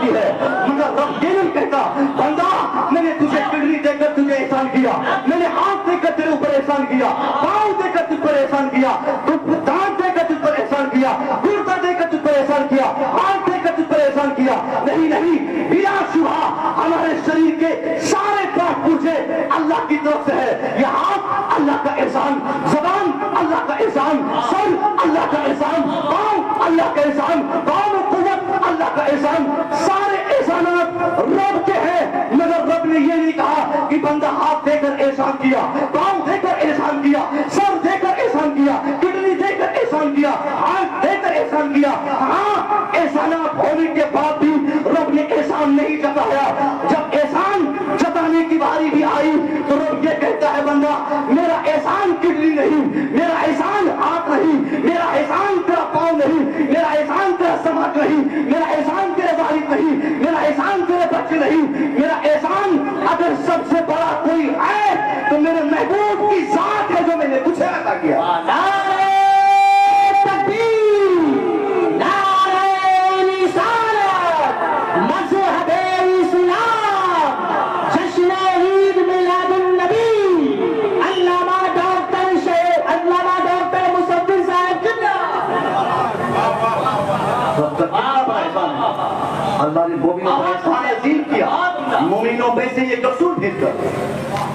ہوتی ہے، مگر رب یہ نہیں کہتا بندہ میں نے تجھے کڈنی دے کر تجھے احسان کیا، میں نے ہاتھ دے کر تیرے اوپر احسان کیا، پاؤں دے کر تجھ پر احسان کیا، دانت دے کر تجھ پر احسان کیا، گردہ دے کر تجھ پر احسان کیا، ہاتھ دے کر تجھ پر احسان کیا. نہیں بلا شبہ ہمارے شریر کے سارے پاک پوچھے اللہ کی طرف سے ہے. یہ ہاتھ اللہ کا احسان، زبان اللہ کا احسان، سر اللہ کا احسان، پاؤں اللہ کا احسان، پاؤں میں قوت اللہ کا احسان. سارے احسانات رب کے ہیں، مگر رب نے یہ نہیں کہا کہ بندہ ہاتھ دے کر احسان کیا، پاؤں دے کر احسان کیا، سر دے کر احسان کیا، کڈنی دے کر احسان کیا، ہاتھ دے کر احسان کیا. ہاں احسانات ہونے کے بعد بھی رب نے احسان نہیں جتایا. جب احسان جتانے کی باری بھی آئی تو رب یہ کہتا ہے بندہ میرا احسان کڈنی نہیں، میرا احسان ہاتھ نہیں، میرا احسان تیرا پاؤں نہیں، میرا احسان تیرا سماج نہیں، میرا احسان تیرے والد نہیں، میرا احسان تیرے بچے نہیں. میرا احسان اگر سب سے بڑا کوئی ہے تو میرے محبوب کی ذات ہے جو میں نے تجھے عطا کیا. اللہ نے مومنوں پر احسان عظیم کیا. مومنوں میں سے ایک رسول بھیج کر،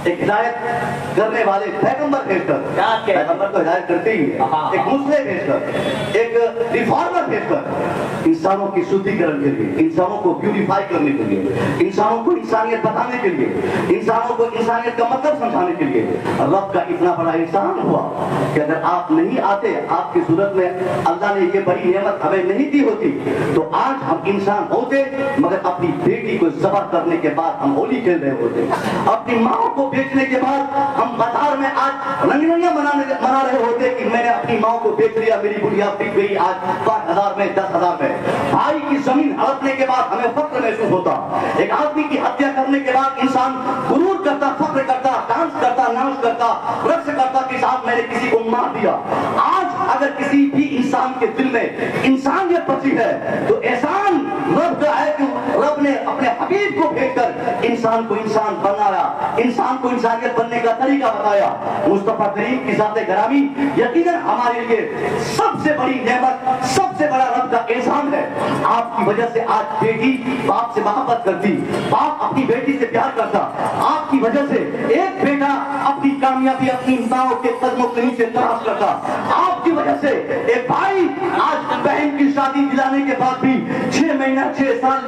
ایک ہدایت کرنے والے پیغمبر بھیج کر، پیغمبر تو ہدایت کرتے ہی ہیں، ایک مسلح بھیج کر، ایک ریفارمر بھیج کر انسانوں کی شدھیکرن کے لیے، انسانوں کو پیوریفائی کرنے کے لیے، انسانوں کو انسانیت بتانے کے لیے، انسانوں کو انسانیت کا مطلب سمجھانے کے لیے. رب کا اتنا بڑا احسان ہوا کہ اگر آپ نہیں آتے، آپ کی صورت میں اللہ نے یہ بڑی نعمت ہمیں نہیں دی ہوتی تو آج ہم انسان ہوتے، مگر اپنی بیٹی کو ذبح کرنے کے بعد ہم ہولی کھیل رہے ہوتے، اپنی ماں کو بیچنے کے بعد ہم بازار میں آج رنگینیاں منا رہے ہوتے کہ میں نے اپنی ماں کو بیچ لیا، میری گڑیا بک گئی آج 5,000 میں 10,000 میں. بھائی کی زمین ہڑپنے کے بعد ہمیں فخر محسوس ہوتا. ایک آدمی کی ہتیا کرنے کے بعد انسان غرور کرتا، فخر کرتا، ڈانس کرتا، ناچ کرتا، رقص کرتا کہ صاحب میں نے کسی کو مار دیا. آج اگر کسی بھی انسان کے دل میں انسانیت بچی ہے تو احسان رب کا ہے کہ رب نے اپنے حبیب کو بھیج کر انسان کو انسان بنایا، انسان کو انسانیت بننے کا طریقہ بتایا. مصطفیٰ کریم کی ذات گرامی یقیناً ہمارے لیے سب سے بڑی نعمت، سب سے بڑا رب کا احسان ہے. آپ کی وجہ سے آج بیٹی باپ سے محبت کرتی، باپ اپنی بیٹی سے پیار کرتا. آپ کی وجہ سے ایک بیٹا اپنی کامیابی اپنی ماں کے قدموں کے نیچے تلاش کرتا. آپ کی وجہ سے ایک بھائی آج بہن کی شادی دلانے کے بعد بھی 6 مہینہ 6 سال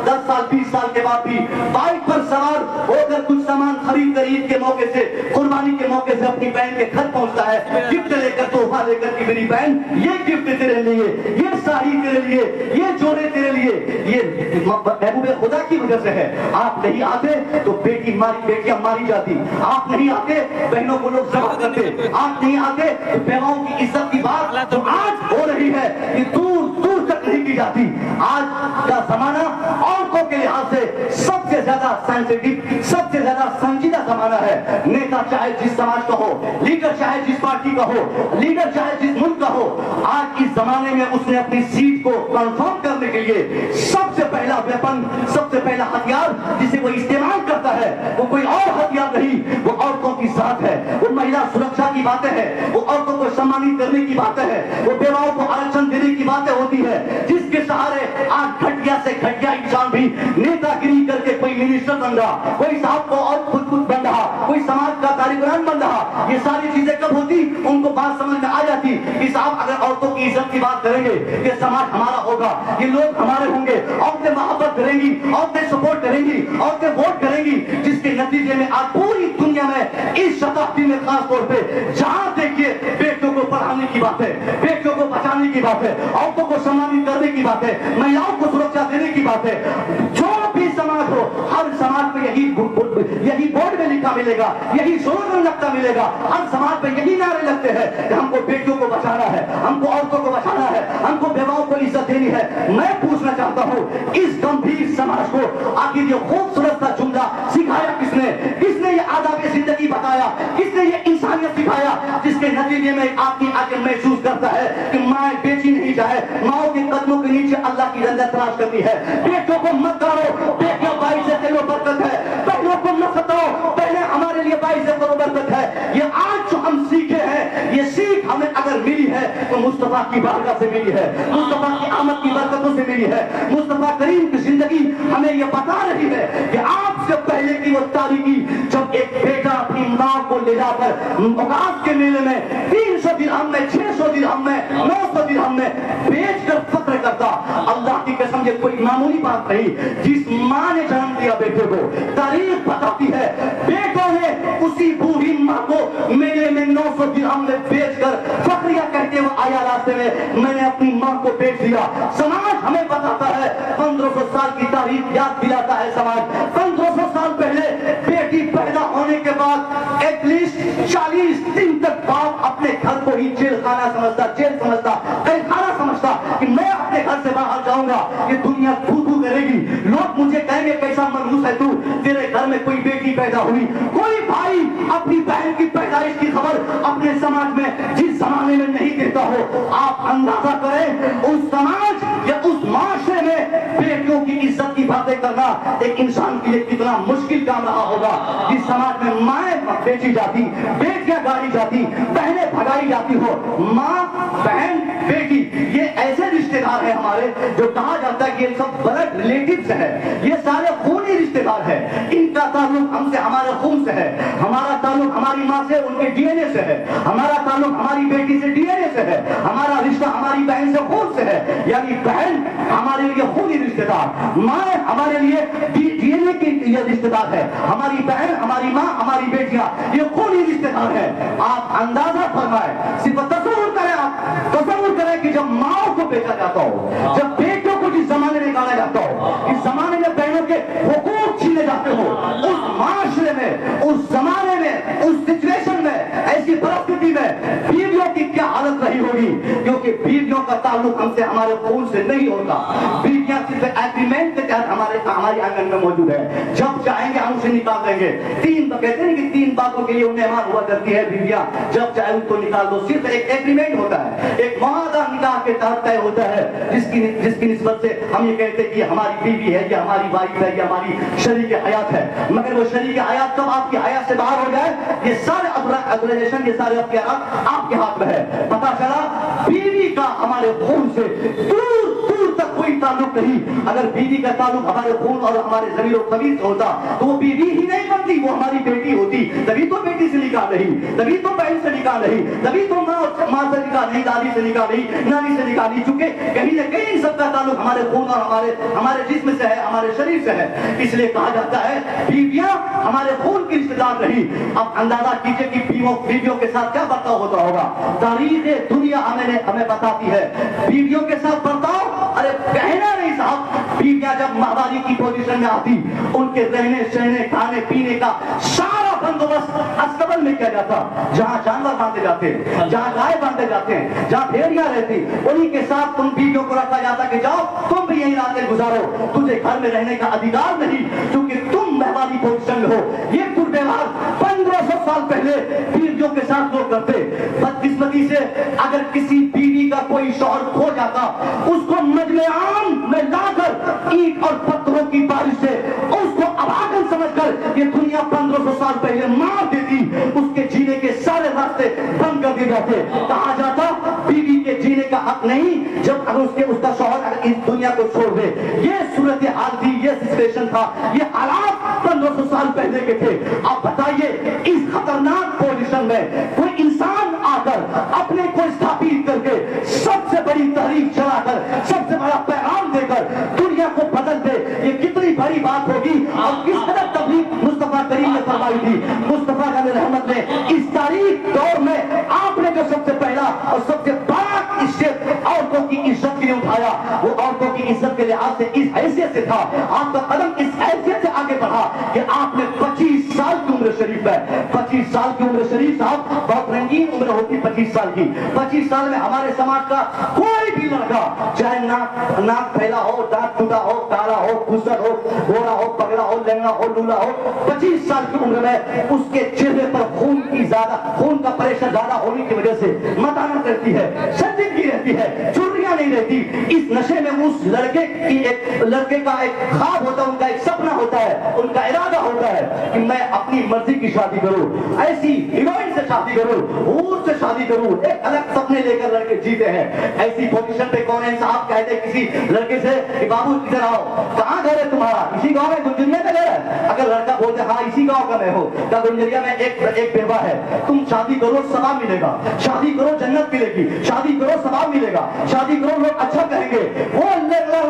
10 سال 20 سال کے بعد بھی بائک پر سوار ہو کر کچھ سامان خرید کے موقع سے، قربانی کے موقع سے اپنی بہن کے گھر پہنچتا ہے، گفٹ لے کر، تحفہ لے کر کہ میری بہن یہ گفٹ تیرے لیے، یہ ساڑی تیرے لیے، یہ جوڑے تیرے لیے، یہ محبوب خدا کی وجہ سے ہے. آپ نہیں آتے تو بیٹیاں ماری جاتی، آپ نہیں آتے بہنوں کو لوگ ذبح کرتے، آپ نہیں آتے تو بیواؤں کی عزت کی بات جو آج ہو رہی ہے یہ دور دور تک نہیں کی جاتی. آج کا زمانہ عورتوں کے لحاظ سے سب سے زیادہ سینسیٹیو، سب سے زیادہ سنجیدہ زمانہ ہے. نیتا چاہے جس سماج کا ہو، لیڈر چاہے جس پارٹی کا ہو، لیڈر چاہے جس ملک کا ہو، آج اس زمانے میں اس نے اپنی سیٹ کو کنفرم کرنے کے لیے سب سے پہلا ویپن، سب سے پہلا ہتھیار جسے وہ استعمال کرتا ہے وہ کوئی اور ہتھیار نہیں، وہ عورتوں کی ذات ہے، وہ مہیلا سرکشا کی باتیں ہیں، وہ عورتوں کو سمانت کرنے کی باتیں ہیں، وہ بیواؤں کو آرکشن دینے کی باتیں ہوتی ہے، جس کے سہارے آج گھٹیا سے گھٹیا انسان بھی نیتا گری کر کے کوئی منسٹر بن رہا، کوئی صاحب کو اور خود بن رہا، کوئی سماج کا کارکن بن رہا. یہ ساری چیزیں کب ہوتی؟ ان کو بات سمجھ میں آ جاتی کہ صاحب اگر عورتوں کی عزت کی بات کریں گے یہ سماج ہمارا ہوگا، یہ لوگ ہمارے ہوں گے، عورتیں محبت کریں گی، عورتیں سپورٹ کریں گی، عورتیں ووٹ کریں گی، جس کے نتیجے میں آج پوری دنیا میں اس شتابدی میں خاص طور پہ جہاں دیکھیے بیٹوں کو پڑھانے کی بات ہے، بیٹوں کو بچانے کی بات ہے، عورتوں کو سمانت کرنے کی بات ہے، مہیلاؤں کو سرکشا دینے کی بات ہے. جو بھی سماج ہو ہر سماج میں یہی بورڈ میں لکھا ملے گا، یہی سلوگن لگتا ملے گا، ہر سماج میں یہی نعرے لگتے ہیں کہ ہم کو بیٹیوں کو بچانا ہے، ہم کو عورتوں کو بچانا ہے، ہم کو بیواؤں کو عزت دینی ہے. میں پوچھنا چاہتا ہوں اس گمبھیر سماج کو آخر یہ خوبصورت سا جملہ سکھایا کس نے؟ کس نے یہ آداب زندگی بتایا؟ کس نے یہ انسانیت سکھایا جس کے نتیجے میں آدمی آگے محسوس کرتا ہے کہ ماں بیچی نہیں جائے، ماؤں کے قدموں کے نیچے اللہ کی جنت تلاش کرنی ہے. بیٹوں کو مت की बारगाह से मिली है, मुस्तफा की आमद की बरकतों से मिली है। मुस्तफा करीम की जिंदगी हमें ये बता रही है कि आपसे पहले की वो तारीखी जब एक बेटा अपनी माँ को ले जाकर औकात के मेले में 300 दिरहम में, 600 दिरहम में, 900 दिरहम में बेचकर फख्र करता। अल्लाह की कसम ये कोई मामूली बात नहीं। जिस माँ ने जन्म दिया बेटे को, तारीख बताती है बेटों ने उसी बूढ़ी माँ को मेले में 900 दिरहम में बेचकर फख्रिया कहते हुए आया रास्ते में, मैंने अपनी माँ को बेच दिया। समाज हमें बताता है, 1500 साल की तारीख याद दिलाता है समाज। 1500 साल पहले बेटी पैदा होने के बाद एटलीस्ट 40 दिन तक बाप अपने घर को ही जेल खाना समझता, जेल समझता, कैद खाना समझता कि मैं अपने घर से बाहर जाऊंगा, ये दुनिया थू थू करेगी, लोग मुझे कहेंगे कैसा मनहूस है तू, तेरे घर में कोई बेटी पैदा हुई। कोई भाई अपनी बहन की पैदाइश की खबर अपने समाज में जिस जमाने में नहीं देता हो, आप अंदाजा करें उस समाज या उस माशरे में बेटियों की इज्जत की बातें करना एक इंसान के लिए कितना मुश्किल काम रहा होगा। जिस समाज में माएं बेची जाती, बेटियां गाड़ी जाती, बहनें भगाई जाती हो, माँ बहन बेटी ये ऐसे रिश्तेदार हैं हमारे जो कहा जाता है कि ये सब ब्लड रिलेटिव्स है, ये सारे खूनी रिश्तेदार है, इनका ताल्लुक हमसे हमारे खून से है, हमारा ताल्लुक हमारी माँ से उनके डीएनए से है, हमारा ताल्लुक हमारी बेटी से डीएनए से है, हमारा रिश्ता हमारी बहन से खून से है। यानी बहन हमारे लिए खूनी रिश्तेदार, माँ हमारे लिए डीएनए की रिश्तेदार है, हमारी बहन, हमारी माँ, हमारी बेटियां ये खूनी रिश्तेदार है। आप अंदाजा फरमाए, सिर्फ तस्वीर करें, आप तस्वीर करें कि जब माओ को बेचा जाता हो, जब बेटों को जिस जमाने में गाड़ा जाता हो, इस जमाने में बहनों के हुकूक छीने जाते हो, उस माशरे में, उस जमाने में, उस सिचुएशन में, ऐसी परिस्थिति में बीवियों की क्या हालत रही होगी, क्योंकि बीवियों का ताल्लुक हमसे हमारे खून से नहीं होता। बीवियां सिर्फ एग्रीमेंट के तहत हमारी आंगन में मौजूद है, जब चाहेंगे हम उसे निकाल देंगे। तीन तो कहते हैं कि 3 बातों के लिए मेहमान हुआ करती है बीवियां, जब चाहे उनको निकाल दो। सिर्फ एक एग्रीमेंट होता है, एक मुआहदा निकाह के तहत तय होता है, जिसकी निस्बत से हम ये कहते हैं कि हमारी बीवी है, या हमारी वाइफ है, या हमारी शरीक हयात है। मगर वो शरीक हयात कब आपकी हयात से बाहर हो जाए, ये सारे ऑर्गेनाइजेशन, ये सारे अख्तियारात आपके हाथ में है। पता चला बीवी का हमारे खून से दूर दूर तक कोई ताल्लुक नहीं। अगर बीवी का ताल्लुक हमारे खून और हमारे ज़मीर और ख़मीर से होता तो वो बीवी ही नहीं बनती, वो हमारी बेटी होती। तभी तो बेटी से निकाह नहीं, तभी तो बहन से निकाह नहीं, तभी तो माँ से निकाह नहीं, दादी से निकाह नहीं, नानी से निकाह नहीं, चूंकि कहीं न कहीं इन सबका ताल्लुक हमारे खून और हमारे जिस्म से है, हमारे शरीर से है। इसलिए कहा जाता है बीवियां हमारे खून की रिश्तेदार नहीं। अब अंदाजा कीजिए कि बीवियों के साथ क्या बर्ताव होता होगा। तारीख दुनिया हमें बताती है बीवियों के साथ बर्ताव, अरे कहना नहीं साहब, बीवियां जब माहवारी की पोजीशन में आती, उनके रहने सहने खाने पीने का सारा बंदोबस्त अस्तबल में किया जाता। जहां जानवर बांधे जाते हैं, जहां गाय बांधे जाते हैं, जहां भेड़ियां रहती, उन्हीं के साथ उन बीवियों को रखा जाता कि जाओ तुम भी यही रातें गुजारो, तुझे घर में रहने का अधिकार नहीं क्योंकि तुम मेहमानी पोजीशन में हो। ये दुर्व्यवहार 1500 साल पहले बीवियों के साथ लोग करते। बदकिस्मती से अगर किसी बीवी का कोई शौहर खो जाता, उसको मजमे आम में लाकर ईंट और पत्थरों की बारिश से उसको अभागन समझकर ये दुनिया 1500 साल पहले मार देती, उसके जीने के सारे रास्ते बंद कर दिए जाते। कहा जाता बीवी के जीने का हक नहीं जब अगर उसका शौहर अगर इस दुनिया को छोड़ दे। ये सूरत हाल थी, ये सिचुएशन था, ये हालात 1500 साल पहले के थे। आप बताइए इस खतरनाक पोजीशन में कोई इंसान आकर अपने को स्थापित करके सबसे बड़ी तहरीक चलाकर सबसे बड़ा पैगाम देकर दुनिया को बदल दे, ये कितनी बड़ी बात होगी और किस तरह तबलीग मुस्तफा करीम ने फरमाई थी। मुस्तफा का रहमत ने इस तारीख दौर में आपने जो सबसे पहला और सबसे बड़ा स्टेप औरतों की इज्जत के लिए उठाया, वो औरतों की इज्जत के लिहाज से इस हैसियत से था, आपका कदम इस हैसियत से आगे बढ़ा कि आपने 25 साल की उम्र शरीफ है। 25 साल की उम्र शरीफ साहब बहुत रंगीन उम्र होती 25 साल की। 25 साल में हमारे समाज का कोई भी लड़का, चाहे नाक फैला हो, दांत टूटा हो, काला हो, खुसर हो, गोरा हो, पगला हो, लंगड़ा हो, लूला हो, 25 साल की उम्र में उसके चेहरे पर खून का प्रेशर ज्यादा होने की वजह से मतानत रहती है, संजीदगी रहती है, चुर्रियां नहीं रहती। इस नशे में उस लड़के का एक ख्वाब होता है, उनका एक सपना होता है, उनका इरादा होता है कि मैं अपनी मर्जी की शादी करूं, ऐसी हीरोइन से शादी करूं, हूर से शादी करूं, एक अलग सपने लेकर लड़के जीते हैं। ऐसी पोजीशन पे कौन है साहब कह दे किसी लड़के से कि बाबू इधर आओ, कहाँ घर है तुम्हारा, इसी गांव में गुंजरिया में घर है? अगर लड़का बोलते हाँ इसी गांव का मैं हूँ, क्या गुंजरिया में एक बेवा है, तुम शादी करो सवाब मिलेगा, शादी करो जन्नत मिलेगी, शादी करो सवाब मिलेगा, शादी करो लोग अच्छा कहेंगे। वो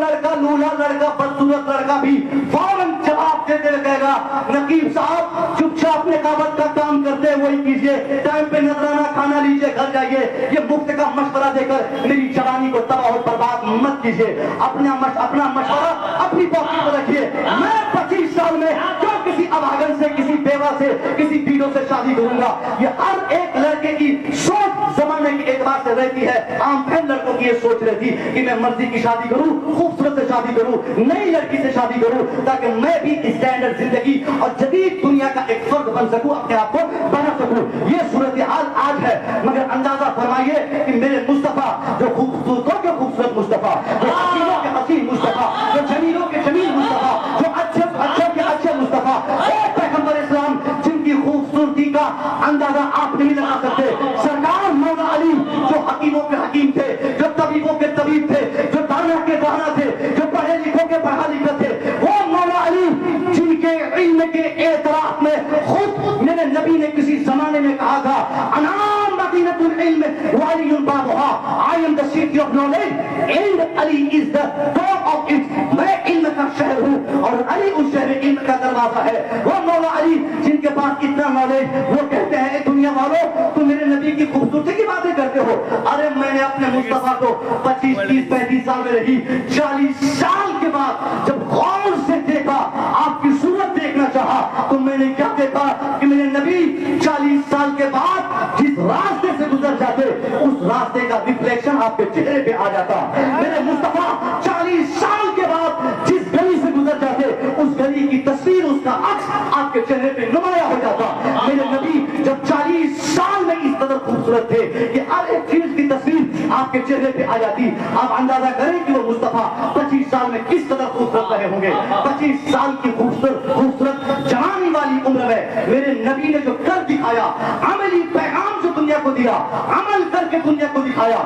लड़का लूला लड़का बदसूरत लड़का भी फौरन जवाब देते हुए कहेगा नकीब साहब चुपचाप निकाबत का काम करते वही कीजिए, टाइम पे नजराना खाना लीजिए, घर जाइए, ये मुफ्त का मशवरा देकर मेरी जवानी को तबाह और बर्बाद मत कीजिए, अपना मशवरा अपनी पॉकेट में रखिए। मैं 25 साल में क्यों किसी अभागन से, किसी बेवा से, किसी पीड़ों से शादी करूंगा? ये हर एक लड़के की सोच जमाने के एतबार से रहती है। आम फैन लड़कों की ये सोच रहती कि मैं मर्जी की शादी करूं, खूबसूरत से शादी करूं, नई लड़की से शादी करूं, ताकि मैं भी स्टैंडर्ड जिंदगी और जदीद दुनिया का एक फर्द बन सकूं, अपने आप को बना सकूं। ये सूरत हाल आज है, मगर अंदाजा फरमाइए कि मेरे मुस्तफा जो खूबसूरतों के खूबसूरत मुस्तफा, जो हसीनों के हसीन मुस्तफा, जो जमीलों के जमील मुस्तफा, जो अच्छे के अच्छे मुस्तफा, एक पैगंबर इस्लाम जिनकी खूबसूरती का अंदाजा आप नहीं लगा सकते, सरकार मौला अली जो हकीमों के हकीम थे, जो तबीबों के तबीब थे, जो दाना के दाना थे, जो पढ़े लिखों के पढ़ा लिखा थे, वो मौला अली जिनके इल्म के एतराफ में खुद मेरे नबी ने किसी जमाने में कहा था अनाम मदीनतुल इल्म वालियुल बाबुहा, I am the city of knowledge and Ali is the door of it. मैं इल्म का शहर हूँ और अली उस शहर इल्म का दरवाजा है। वो मौला अली जिनके पास इतना नॉलेज, वो कहते हैं दुनिया वालों तुम मेरे नबी की खूबसूरती की बातें करते हो। अरे मैंने अपने मुस्तफा को 25, 30, 35 साल में रही, 40 साल के बाद जब गौर से देखा, आपकी सूरत देखना चाहा, तो मैंने क्या देखा कि मेरे नबी 40 साल के बाद जिस रास्ते से गुजर जाते उस रास्ते का रिफ्लेक्शन आपके चेहरे पे आ जाता। मेरे मुस्तफा 40 साल के बाद जिस गली से गुजर जाते उस गली की तस्वीर, उसका अक्स आपके चेहरे पे नुमाया हो जाता। मेरे नबी जब 40 साल में इस कदर खूबसूरत थे कि हर एक चीज की तस्वीर आपके चेहरे पे आ जाती। आप अंदाजा करें कि वो मुस्तफा 25 साल में किस कदर खूबसूरत रहे होंगे। 25 साल की खूबसूरत जवानी वाली उम्र में मेरे नबी ने जो कर दिखाया, अमली पैगाम जो दुनिया को दिया, अमल करके दुनिया को दिखाया,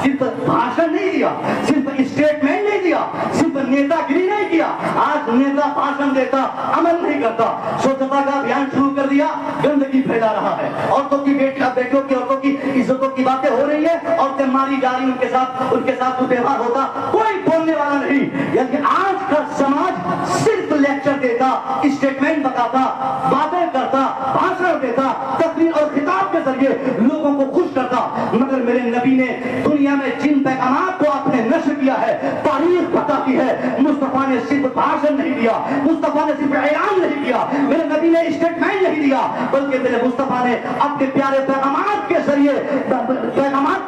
सिर्फ भाषण नहीं दिया, सिर्फ स्टेटमेंट नहीं दिया, सिर्फ नेतागिरी नहीं किया। आज नेता भाषण देता, अमल नहीं करता, स्वच्छता का अभियान शुरू कर दिया, गंदगी फैला रहा है, औरतों की बेटियों की औरतों की इज्जतों की बातें हो रही है, औरतें मारी जा रही, उनके साथ दुर्व्यवहार होता, कोई बोलने वाला नहीं। यानी आज का समाज सिर्फ लेक्चर देता, स्टेटमेंट बताता, बातें करता, भाषण देता, तकरीर और खिताब के जरिए लोगों को खुश करता। मगर मेरे नबी ने दुनिया में जिन पैगामात को आपने नश्र किया है, तारीख बताती है, मुस्तफा ने सिर्फ भाषण नहीं दिया, मुस्तफा ने सिर्फ ऐलान नहीं किया, मेरे नबी ने स्टेटमेंट नहीं दिया, बल्कि मेरे मुस्तफा ने अपने प्यारे पैगामात के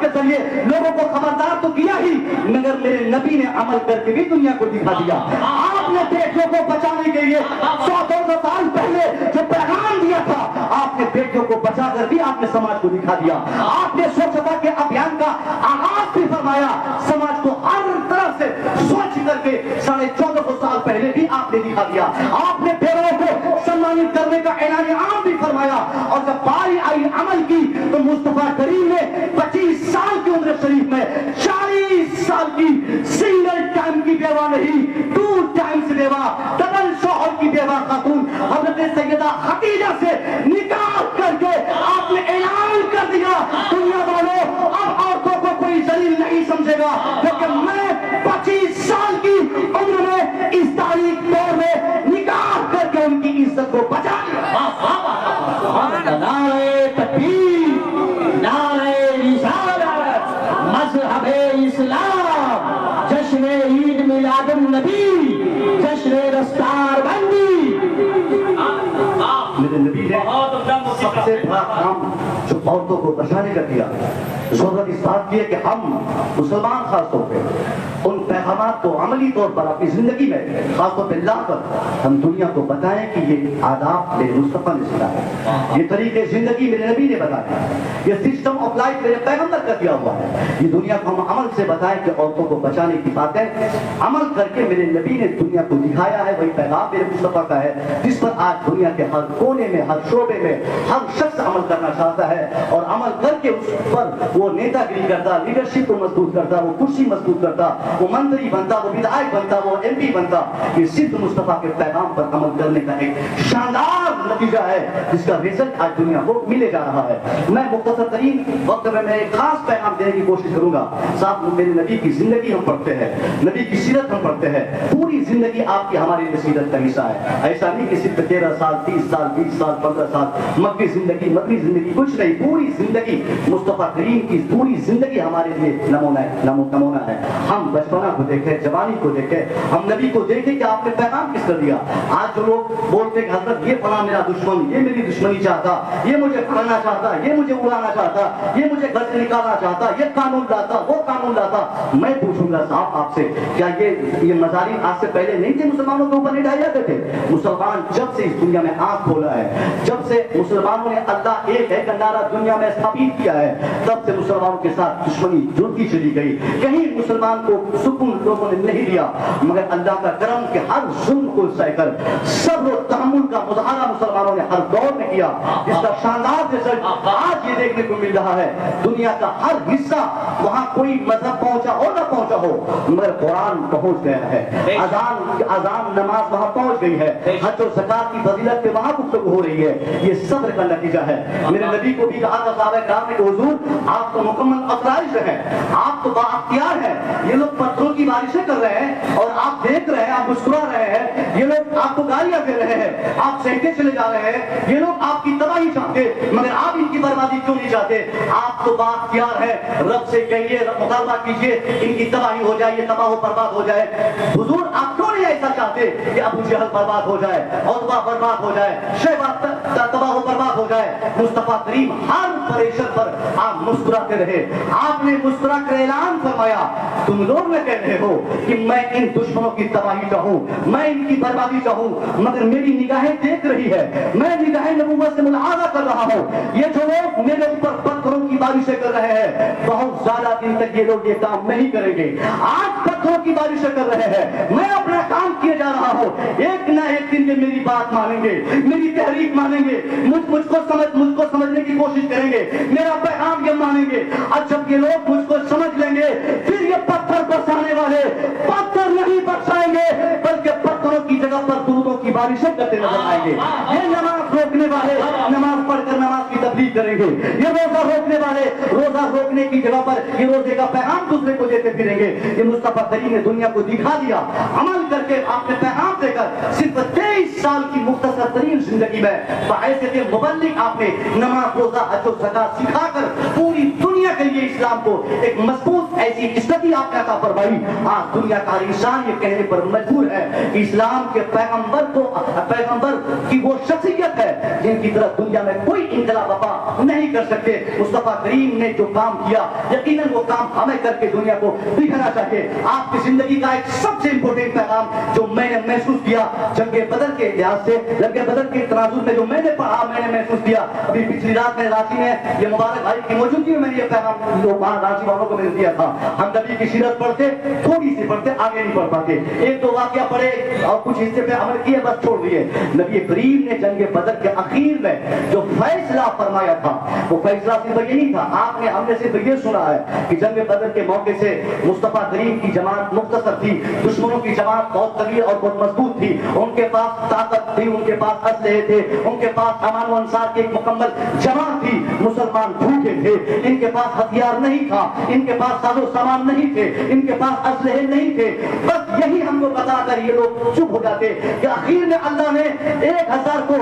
जरिए लोगों को खबरदार तो किया ही, मगर मेरे नबी ने अमल करके भी दुनिया को दिखा दिया। आपने बेटियों को बचाने के लिए 100-200 साल पहले जो पैगाम दिया था, आपने बेटियों को बचाकर भी आपने समाज को दिखा दिया। आपने स्वच्छता के अभियान का आगाज भी फरमाया, समाज को हर तरफ से स्वच्छ करके 1450 साल पहले भी आपने दिखा दिया। आपने बेरों को सम्मानित करने का ऐलान आम भी फरमाया, और जब बारी आई अमल की तो मुस्तफा करीम ने 25 साल की उम्र शरीफ में 40 साल की सिंगल टाइम की बेवा नहीं, 2 टाइम्स बेवा, डबल शौहर की बेवा खातून हजरत सैयदा खदीजा से निकाह करके आपने ऐलान कर दिया, दुनिया वालों अब औरतों को कोई जलील नहीं समझेगा, क्योंकि मैं 25 साल की उम्र में इस तारीख दौर में निकाह करके उनकी इज्जत को बचा लिया। नारे तकबीर, नारे रिसालत, मज़हबे इस्लाम, जश्न ईद मिलादुन नबी, जश्न रफ्तार बंदी। मेरे नबी ने सबसे बड़ा काम जो औरतों को बचाने का किया, जरूरत इस बात की है कि हम मुसलमान खास तौर पे उन पैगामात को अमली तौर पर अपनी जिंदगी में खास तौर पर लाकर हम दुनिया को बताएं कि ये आदाब मेरे मुस्तफा ने सिखाया, ये तरीके जिंदगी मेरे नबी ने बताया, ये सिस्टम ऑफ लाइफ मेरे पैगंबर का दिया हुआ है। ये दुनिया को हम अमल से बताएं कि औरतों को बचाने की बातें अमल करके मेरे नबी ने दुनिया को दिखाया है। वही पैगाम मेरे मुस्तफा का है जिस पर आज दुनिया के हर कोने में, हर शोबे में हर शख्स अमल करना चाहता है और अमल करके उस पर वो नेतागिरी करता, लीडरशिप को मजबूत करता, वो कुर्सी मजबूत करता, वो मंत्री बनता, वो विधायक बनता, वो MP बनता। ये सिर्फ मुस्तफा के पैगाम पर अमल करने का एक शानदार नतीजा है जिसका रिजल्ट आज दुनिया को मिले जा रहा है। मैं मुख्तसर तरीन वक्त में मैं एक खास पैगाम देने की कोशिश करूंगा। साथ मेरे नबी की जिंदगी हम पढ़ते हैं, नबी की सीरत हम पढ़ते हैं, पूरी जिंदगी आपकी हमारी सीरत का हिस्सा है। ऐसा नहीं कि सिर्फ 13 साल 30 साल 20 साल 15 साल मक्की जिंदगी कुछ नहीं, पूरी जिंदगी मुस्तफा करीम की पूरी जिंदगी हमारे लिए नमूना है। हम बचपना को देखें, जवानी को देखें, हम नबी को देखें कि आपने पैगाम किस तरह दिया। आज जो लोग बोलते हैं हजरत ये फला मेरा दुश्मन, ये मेरी दुश्मनी चाहता, ये मुझे खाना चाहता, ये मुझे उड़ाना चाहता, ये मुझे घर से निकालना चाहता, ये कानून लाता, वो कानून लाता। मैं पूछूंगा साहब आपसे, क्या ये मजारी आज से पहले नहीं थे? मुसलमानों के ऊपर नहीं ढाए जाते थे? मुसलमान जब से इस दुनिया में आंख खोला है, जब से मुसलमानों ने अल्लाह एक है का नारा दुनिया में स्थापित किया है, तब से मुसलमानों के साथ दुश्मनी जुड़ती चली गई। कहीं मुसलमान को सुकून लोगों ने नहीं दिया, मगर अल्लाह का करम के हर जुल्म को सहकर सब्र और तहम्मुल का मुजाहरा मुसलमानों ने हर दौर में किया, जिसका शानदार रिजल्ट आज ये देखने को मिल रहा है। दुनिया का हर हिस्सा, वहां कोई मजहब पहुंचा हो ना पहुंचा हो, मगर कुरान पहुंच गया है, अजान नमाज वहां पहुंच गई है, हज और ज़कात की फजीलत पे वहां गुफ्तगू हो रही है। ये सब्र का नतीजा है। मेरे नबी को भी कहा था साहब कराम ने, हुजूर आप तो मुकम्मल अफराइश हैं, आप तो बाअख्तियार हैं। ये लोग पत्थरों की बारिशें कर रहे हैं और आप देख रहे हैं, आप मुस्कुरा रहे हैं। ये लोग आपको गालियां दे रहे हैं, आप सहते चले जा रहे हैं। ये लोग आपकी तबाही चाहते, मगर आप इनकी बर्बादी क्यों नहीं चाहते? आप तो बाअख्तियार हैं, रब से कहिए, मुतालबा कीजिए, इनकी तबाही हो जाए, ये तबाह बर्बाद हो जाए। हुजूर आप क्यों नहीं ऐसा चाहते कि अबू जहल बर्बाद हो जाए, औतबा बर्बाद हो जाए, शैबा तबाह बर्बाद हो जाए? मुस्तफा करीम हर परेशान पर आप मुस्कुराते रहे। आपने मुस्कुरा कर ऐलान फरमाया, तुम लोग न कह रहे हो कि मैं इन दुश्मनों की तबाही चाहूं, मैं इनकी बर्बादी चाहूं, मगर मेरी निगाहें देख रही है, मैं निगाहें नबूवत से मुलाहाजा कर रहा हूं। ये जो लोग मेरे ऊपर पत्थरों की बारिशें कर रहे हैं, बहुत ज्यादा दिन तक ये लोग ये काम नहीं करेंगे। आज पत्थरों की बारिशें कर रहे हैं, मैं अपना काम किए जा रहा हूं। एक ना एक दिन ये मेरी बात मानेंगे, मेरी तहरीक मानेंगे, मुझको समझने की कोशिश करेंगे, मेरा पैगाम ये मानेंगे। और जब ये लोग मुझको समझ लेंगे, फिर ये पत्थर बरसाने वाले पत्थर नहीं बरसाएंगे, बल्कि पत्थरों की जगह पर दूधों की बारिशें करते नजर आएंगे। ये नमाज रोकने वाले नमाज पढ़कर नमाज की तबलीग करेंगे, ये रोजा रोकने वाले रोजा रोकने की जगह पर ये रोजे का पैगाम दूसरे को देते फिरेंगे। ये मुस्तफा करीम ने दुनिया को दिखा दिया, अमल करके आपने पैगाम देकर सिर्फ 23 साल की मुख्तसर तरीन जिंदगी में बाइज़्ज़त मुबल्लिग आपने नमाज रोजा हज और ज़कात सिखाकर पूरी दुनिया के लिए इस्लाम को एक मजबूत ऐसी स्थिति आपने अता फरमाई। आज दुनिया का इंसान ये कहने पर मजबूर है कि इस्लाम के पैगंबर की वो शख्सियत है जिनकी तरफ दुनिया में कोई इनकलाब वफा नहीं कर सकते। मुस्तफा करीम ने जो काम किया, यकीनन वो काम हमें करके दुनिया को दिखाना चाहिए। आपकी जिंदगी का एक सबसे इंपॉर्टेंट पैगाम जो मैंने महसूस किया जंगे बदर के लिहाज से, जंगे बदर के तराजू में जो मैंने पढ़ा, मैंने महसूस किया, अभी पिछली रात में रांची में ये मुबारक भाई की मौजूदगी में मैंने ये पैगाम वहां रांची वालों को मैंने दिया था। हम नबी की सीरत पढ़ते, थोड़ी सी पढ़ते, आगे नहीं पढ़ पाते, एक दो वाकया पढ़े और कुछ हिस्से पे अमल किए, बस छोड़ दिए। नबी करीम ने जंगे बदर के आखिर में जो फैसला फरमाया था, वो फैसला सिर्फ ये नहीं था, आपने हमने सिर्फ ये सुना है कि जंगे बदर के मौके से मुस्तफा करीम की जमात मुख्तसर थी, दुश्मनों की जमात बहुत कबीर और बहुत मजबूत थी, उनके पास ताकत थी, उनके पास असलहे थे, उनके पास अमान व अंसार की एक मुकम्मल जमात थी। मुसलमान भूखे थे, इनके पास हथियार नहीं था, इनके पास साजो सामान नहीं थे, इनके पास असलहे नहीं थे। बस यही हम ہم کو بتا کر یہ لوگ چپ ہو جاتے کہ آخر میں اللہ نے 1000 کو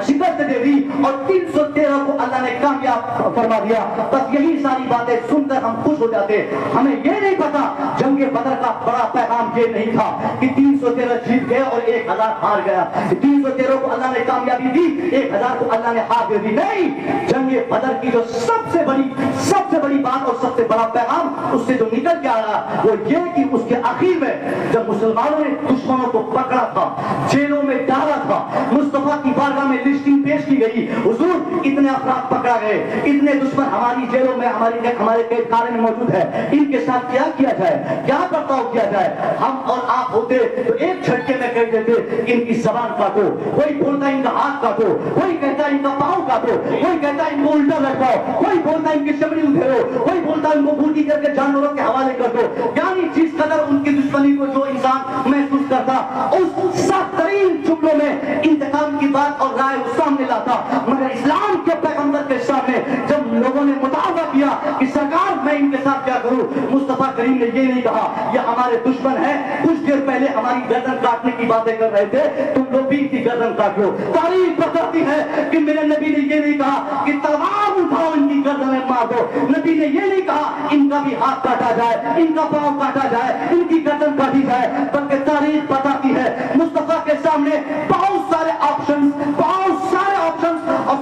شکست دے دی اور 313 کو اللہ نے کامیاب فرما دیا. بس یہی ساری باتیں سن کر ہم خوش ہو جاتے. ہمیں یہ نہیں پتا جنگ بدر کا بڑا پیغام یہ نہیں تھا کہ 313 جیت گئے اور 1000 ہار گیا. 313 کو اللہ نے کامیابی دی, 1000 کو اللہ نے ہار دے دی. نہیں, جنگ بدر کی جو سب سے بڑی بات اور سب سے بڑا پیغام اس سے جو نکل کے آیا وہ یہ کہ اس کے آخر میں جب مسلمانوں نے دشمنوں کو پکڑا تھا, جیلوں میں ڈالا تھا, مصطفیٰ کی بارگاہ میں لسٹنگ پیش کی گئی, حضور اتنے افراد پکڑا گئے, اتنے دشمن ہماری جیلوں میں ہمارے قید خانے میں موجود ہے, ان کے ساتھ کیا کیا جائے, کیا برتاؤ کیا جائے. ہم اور آپ ہوتے تو ایک جھٹکے میں کہہ دیتے ان کی زبان کاٹو, کوئی بولتا ان کا ہاتھ کاٹو, کوئی کہتا ان کا پاؤں کاٹو, کوئی کہتا ان کو الٹا لٹکاؤ, کوئی بولتا ان کی چمڑی ادھیرو, کوئی بولتا ان کو بوٹی کر کے جانوروں کے حوالے کر دو. یعنی جس قدر ان کی دشمنی کو جو انسان محسوس کرتا اس سخت ترین جملوں میں انتقام کی بات اور رائے اس سامنے لاتا. مگر اسلام کے پیغمبر کے سامنے جب لوگوں نے مطالبہ کیا کہ سرکار میں ان کے ساتھ کیا کروں, مصطفیٰ کریم نے یہ نہیں کہا یہ ہمارے دشمن ہیں, کچھ دیر پہلے ہماری گردن کاٹنے کی باتیں کر رہے تھے, تم لوگ بھی ان کی گردن کاٹ لو. تاریخ بتاتی ہے کہ میرے نبی نے یہ نہیں کہا کہ تلوار اٹھاؤ ان کی گردنیں مار دو. نبی نے یہ نہیں کہا ان کا بھی ہاتھ کاٹا جائے, ان کا پاؤں کاٹا جائے, ان کی گردن کاٹی جائے, بلکہ تاریخ بتاتی ہے مصطفیٰ کے سامنے بہت سارے آپشنز اور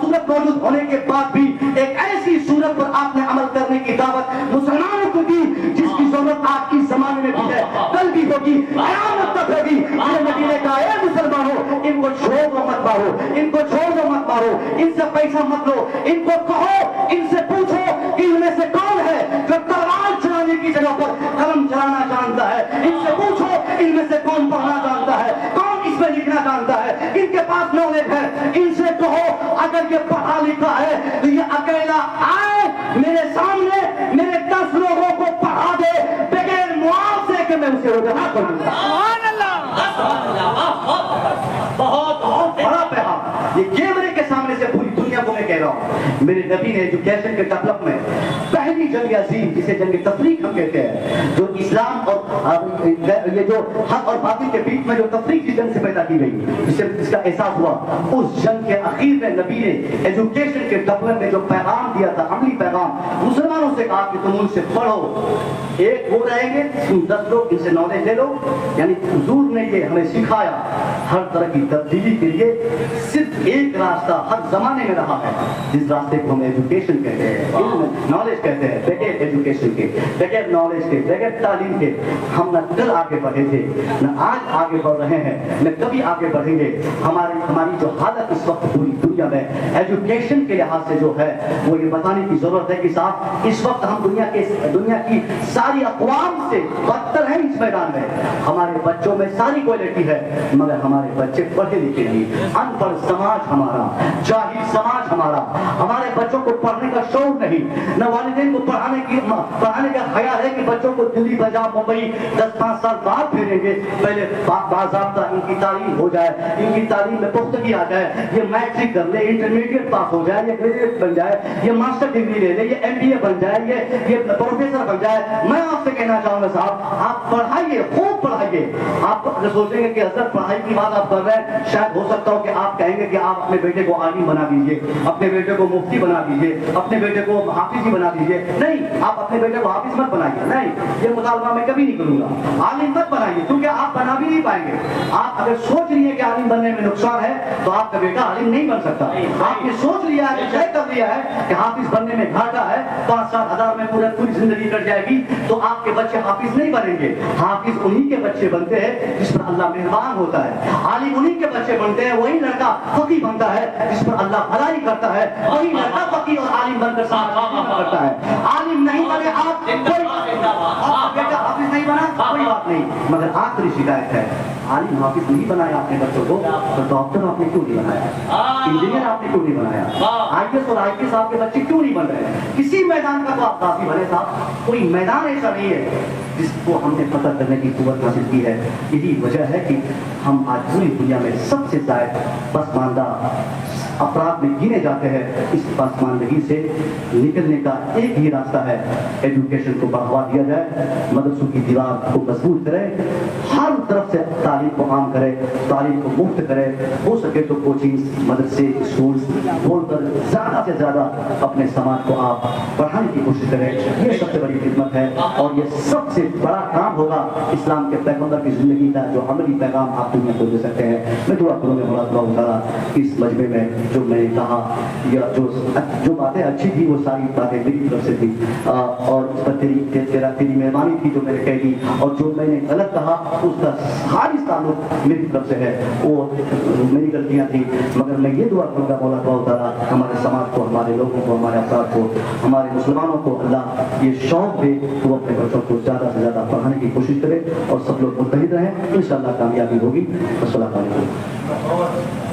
صورت موجود ہونے کے بعد بھی ایک ایسی صورت پر آپ نے عمل کرنے کی دعوت مسلمانوں کو دی جس کی ضرورت آج کی زمانے میں بھی ہے, کل بھی ہوگی, قیامت تک ہوگی. یہ نبی نے کہا اے مسلمانوں ان کو چھوڑ دو مت مارو, ان کو چھوڑ دو مت مارو, ان سے پیسہ مت لو, ان کو کہو, ان سے پوچھو کہ ان میں سے کون ہے جو تلوار چلانے کی جگہ پر قلم چلانا جانتا ہے, ان سے پوچھو ان میں سے کون پڑھنا جانتا ہے, کون اس میں لکھنا جانتا ہے, ان کے پاس نالج ہے. ان سے کہو اگر یہ پڑھا لکھا ہے تو یہ اکیلا آئے میرے سامنے, میرے 10 لوگوں کو پڑھا دے بغیر معاوضے کے, میں اسے رجحا کروں گا. بہت بڑا پیغام یہ کیمرے کے سامنے سے پوری دنیا کو میں کہہ رہا ہوں. میرے نبی نے ایجوکیشن کے ڈیولپ میں پہلی جنگ عظیم جسے جنگ تفریق ہم کہتے ہیں, جو اسلام اور یہ جو حق اور باطل کے بیچ میں جو تفریق کی جنگ سے پیدا کی گئی, جس کا احساس ہوا, اس جنگ کے اخیر میں نبی نے ایجوکیشن کے ڈیولپ میں جو پیغام دیا تھا, عملی پیغام, مسلمانوں سے کہا کہ تم ان سے پڑھو, ایک وہ رہیں گے تم 10 لوگ ان سے نالج لے لو. یعنی حضور نے یہ ہمیں سکھایا ہر طرح کی تبدیلی کے لیے صرف ایک راستہ ہر زمانے میں رہا ہے, جس راستے کو ہم ایجوکیشن کہتے ہیں, نالج کہتے ہیں. بغیر ایجوکیشن کے, بغیر نالج کے, بغیر تعلیم کے ہم نہ کل آگے بڑھے تھے, نہ آج آگے بڑھ رہے ہیں, نہ کبھی آگے بڑھیں گے. ہماری جو حالت اس وقت پوری دنیا میں ایجوکیشن کے لحاظ سے جو ہے وہ یہ بتانے کی ضرورت ہے کہ صاحب اس وقت ہم دنیا کی ساری اقوام سے بدتر ہیں اس میدان میں. ہمارے بچوں میں ساری کوالٹی ہے مگر ہمارے بچے پڑھے لکھے نہیں. ان پڑھ سماج ہمارا, جاہل سماج ہمارا, ہمارے بچوں کو پڑھنے کا شعور نہیں, نہ والدین کو پڑھانے کا خیال ہے کہ بچوں کو دلی, پنجاب, ممبئی 10-5 سال بعد بھیجیں گے, پہلے باضابطہ ان کی تعلیم ہو جائے, ان کی تعلیم میں پختگی آ جائے, یہ میٹرک کر لے, انٹرمیڈیٹ پاس ہو جائے, یہ گریجویٹ بن جائے, یہ ماسٹر ڈگری لے لے, یہ MBA بن جائے, یہ پروفیسر بن جائے. میں آپ سے کہنا چاہوں گا صاحب آپ پڑھائیے, خوب پڑھائیے. آپ اگر سوچیں گے کہ حضرت پڑھائی کی بات آپ کر رہے ہیں, شاید ہو سکتا ہو کہ آپ کہیں گے کہ آپ اپنے بیٹے کو عالم بنا دیجئے, اپنے بیٹے کو مفتی بنا دیجئے, اپنے بیٹے کو حافظ ہی بنا دیجئے. نہیں, آپ اپنے بیٹے کو حافظ مت بنائیے, نہیں, یہ مطالبہ میں کبھی نہیں کروں گا. عالم مت بنائیے کیونکہ آپ بنا بھی نہیں پائیں گے. آپ اگر سوچ رہی ہیں کہ عالم بننے میں نقصان ہے تو آپ کا بیٹا عالم نہیں بن سکتا. آپ نے سوچ لیا ہے, طے کر لیا ہے کہ حافظ بننے میں گھاٹا ہے, 5-7 ہزار میں پوری زندگی کٹ جائے گی, تو آپ کے بچے حافظ نہیں بنیں گے. حافظ انہی کے بچے بنتے ہیں جس پر اللہ مہربان ہوتا ہے. عالم انہی کے بچے بنتے ہیں, وہی لڑکا فقیہ بنتا ہے جس پر اللہ بھلائی کرتا ہے, وہی لڑکا فقیہ اور عالم بن کر سامنے کرتا ہے. عالم نہیں بنے آپ, بیٹا حافظ نہیں بنا کوئی بات نہیں, مگر آخری شکایت ہے عالم حافظ نہیں بنایا آپ نے بچوں کو, تو ڈاکٹر آپ نے کیوں نہیں بنایا, انجینئر آپ نے کیوں نہیں بنایا, IAS اور IPS آپ کے بچے کیوں نہیں بن رہے ہیں. کسی میدان کا تو آپ قاضی بنے صاحب, کوئی میدان ایسا نہیں ہے جس کو ہم نے فتح کرنے کی قوت حاصل کی ہے. یہی وجہ ہے کہ ہم آج پوری دنیا میں سب سے زائد پسماندہ افراد میں گنے جاتے ہیں. اس پسماندگی سے نکلنے کا ایک ہی راستہ ہے, ایجوکیشن کو بڑھاوا دیا جائے, مدرسوں کی دیوار کو مضبوط کرے, ہر طرف سے تعلیم کو عام کرے, تعلیم کو مفت کرے, ہو سکے تو کوچنگ مدرسے اسکولز کھول کر زیادہ سے زیادہ اپنے سماج کو آپ بڑھانے کی کوشش کریں. یہ سب سے بڑی خدمت ہے اور یہ سب سے بڑا کام ہوگا اسلام کے پیغمبر کی زندگی کا جو عملی پیغام آپ دنیا کو دے سکتے ہیں. میں دعا کروں گا مولا اللہ تعالیٰ اس مجمع میں جو میں نے کہا یا جو باتیں اچھی تھی وہ ساری باتیں میری طرف سے تھی, اور اس پر تیری مہربانی تھی جو میں نے کہہ دی, اور جو میں نے غلط کہا اس کا خالص تعلق میری طرف سے ہے, وہ میری غلطیاں تھیں. مگر میں یہ دعا کروں گا مولا اللہ تعالیٰ ہمارے سماج کو, ہمارے لوگوں کو, ہمارے افراد کو, ہمارے مسلمانوں کو اللہ یہ شوق دے تو وہ اپنے بچوں کو زیادہ سے زیادہ پڑھانے کی کوشش کرے اور سب لوگ متحد رہیں. انشاءاللہ کامیابی ہوگی. السلام علیکم.